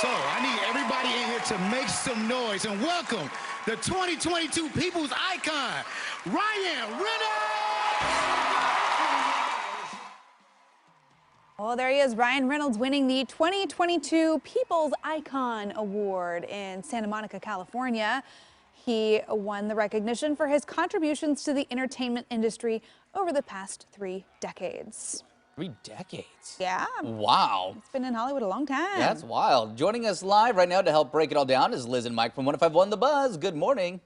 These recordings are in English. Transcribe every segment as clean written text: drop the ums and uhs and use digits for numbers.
So I need everybody in here to make some noise and welcome the 2022 People's Icon, Ryan Reynolds! Well, there he is, Ryan Reynolds winning the 2022 People's Icon Award in Santa Monica, California. He won the recognition for his contributions to the entertainment industry over the past 3 decades. 3 decades? Yeah. Wow. It's been in Hollywood a long time. That's wild. Joining us live right now to help break it all down is Liz and Mike from 105.1 The Buzz. Good morning.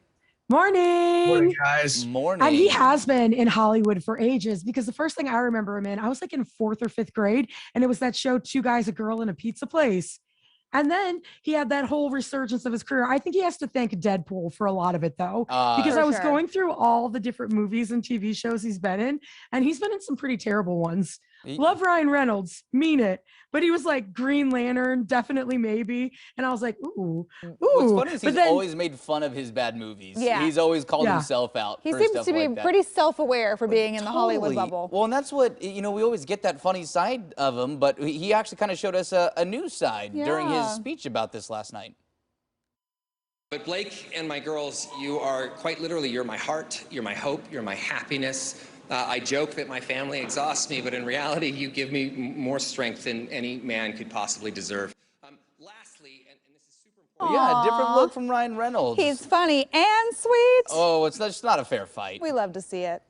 Morning. Morning, guys. Morning. And he has been in Hollywood for ages, because the first thing I remember him in, I was like in 4th or 5th grade, and it was that show, Two Guys, a Girl, in a Pizza Place. And then he had that whole resurgence of his career. I think he has to thank Deadpool for a lot of it, though, because I was going through all the different movies and TV shows he's been in, and he's been in some pretty terrible ones. Love Ryan Reynolds, mean it. But he was like Green Lantern, Definitely Maybe. And I was like, ooh, ooh. What's funny is he's always made fun of his bad movies. Yeah. He's always called himself out. He for seems stuff to be like that. pretty self-aware for being in the Hollywood bubble. Well, and that's what, you know, we always get that funny side of him, but he actually kind of showed us a new side during his speech about this last night. But Blake and my girls, you are quite literally, you're my heart, you're my hope, you're my happiness. I joke that my family exhausts me, but in reality, you give me more strength than any man could possibly deserve. Lastly, and this is super important. Yeah, a different look from Ryan Reynolds. He's funny and sweet. Oh, it's just not a fair fight. We love to see it.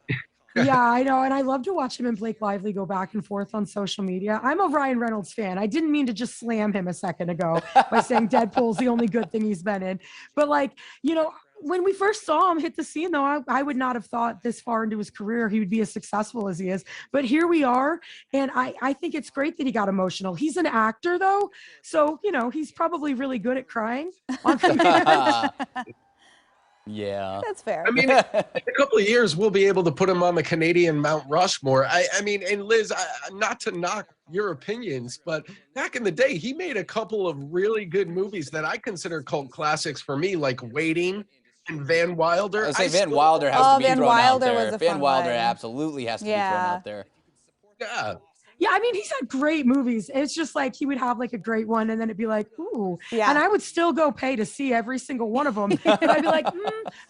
Yeah, I know. And I love to watch him and Blake Lively go back and forth on social media. I'm a Ryan Reynolds fan. I didn't mean to just slam him a second ago by saying Deadpool's the only good thing he's been in. But like, you know, when we first saw him hit the scene, though, I would not have thought this far into his career he would be as successful as he is. But here we are, and I think it's great that he got emotional. He's an actor, though, so, you know, he's probably really good at crying on camera. Yeah. That's fair. I mean, in a couple of years, we'll be able to put him on the Canadian Mount Rushmore. I mean, and Liz, not to knock your opinions, but back in the day, he made a couple of really good movies that I consider cult classics for me, like Waiting and Van Wilder. I say Van Wilder has to be thrown out there. Van Wilder absolutely has to be thrown out there. Yeah. Yeah, I mean, he's had great movies. It's just like he would have like a great one, and then it'd be like, ooh. Yeah. And I would still go pay to see every single one of them. And I'd be like,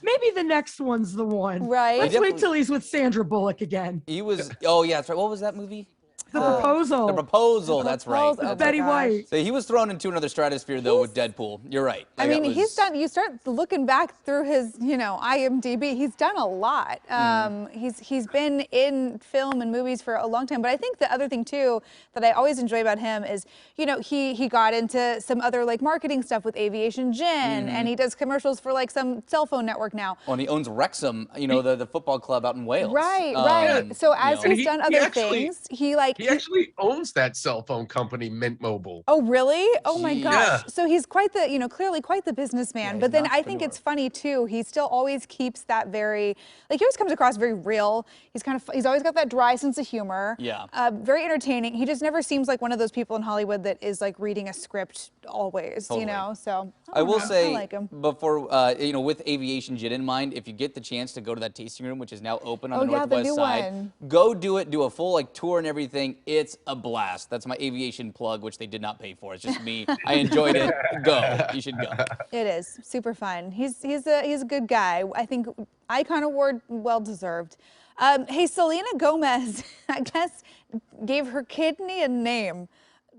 maybe the next one's the one. Right. Let's wait till he's with Sandra Bullock again. He was, oh yeah, that's right. What was that movie? The Proposal. The Proposal, that's right. With Betty White. So he was thrown into another stratosphere, though, with Deadpool. You're right. I mean, he's done, you start looking back through his, you know, IMDb, he's done a lot. He's been in film and movies for a long time. But I think the other thing, too, that I always enjoy about him is, you know, he got into some other, like, marketing stuff with Aviation Gin, and he does commercials for, like, some cell phone network now. Well, and he owns Wrexham, you know, the football club out in Wales. Right, right. So as he's done other things, he actually owns that cell phone company, Mint Mobile. Oh, really? Oh my gosh. Yeah. So he's quite the, you know, clearly quite the businessman. But then I think it's funny too. He still always keeps that very, like, he always comes across very real. He's always got that dry sense of humor. Yeah. Very entertaining. He just never seems like one of those people in Hollywood that is like reading a script always, you know? So I will say, I like him. before, you know, with Aviation Gin in mind, if you get the chance to go to that tasting room, which is now open on the Northwest side, go do it, do a full like tour and everything. It's a blast. That's my aviation plug, which they did not pay for. It's just me. I enjoyed it. Go. You should go. It is super fun. He's a good guy. I think Icon Award, well deserved. Hey, Selena Gomez, I guess, gave her kidney a name.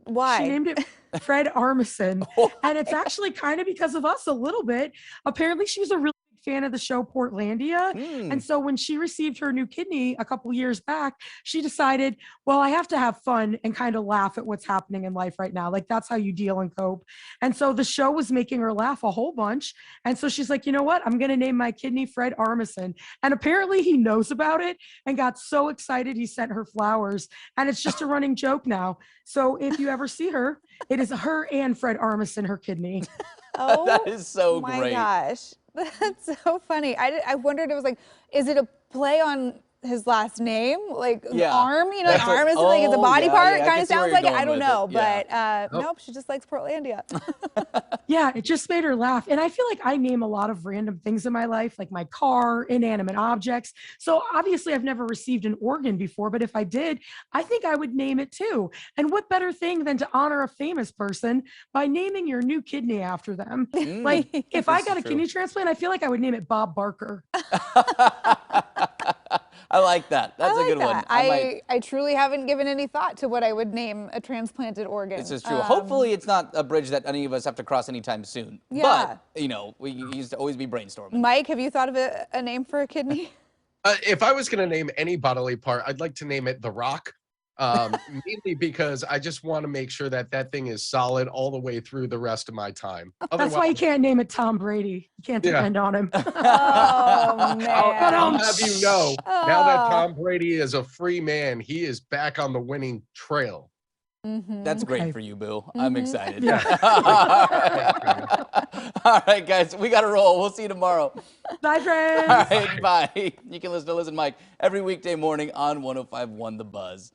Why? She named it Fred Armisen. And it's actually kind of because of us a little bit. Apparently, she was a really big fan of the show Portlandia. And so when she received her new kidney a couple years back, she decided, well, I have to have fun and kind of laugh at what's happening in life right now. Like, that's how you deal and cope. And so the show was making her laugh a whole bunch. And so she's like, you know what? I'm going to name my kidney Fred Armisen. And apparently he knows about it and got so excited he sent her flowers. And it's just a running joke now. So if you ever see her, it is her and Fred Armisen, her kidney. Oh, that is so great. My gosh. That's so funny. I wondered, it was like, is it a play on his last name, like Yeah. arm, you know, like arm is like it's a body part. Yeah, Kind of sounds like it. I don't know, Yeah. but nope, she just likes Portlandia. Yeah, it just made her laugh. And I feel like I name a lot of random things in my life, like my car, inanimate objects. So obviously I've never received an organ before, but if I did, I think I would name it too. And what better thing than to honor a famous person by naming your new kidney after them? Like if I got a kidney transplant, I feel like I would name it Bob Barker. I like that. That's a good one. I truly haven't given any thought to what I would name a transplanted organ. This is true. Hopefully it's not a bridge that any of us have to cross anytime soon. Yeah. But, you know, we used to always be brainstorming. Mike, have you thought of a name for a kidney? If I was going to name any bodily part, I'd like to name it The Rock. Mainly because I just want to make sure that that thing is solid all the way through the rest of my time. That's why you can't name it Tom Brady. You can't depend on him. Oh, man. I'll have you know, now that Tom Brady is a free man, he is back on the winning trail. That's great for you, Boo. I'm excited. Yeah. All right, guys, we got to roll. We'll see you tomorrow. Bye, friends. All right, bye. You can listen to Liz and Mike every weekday morning on 105.1 The Buzz.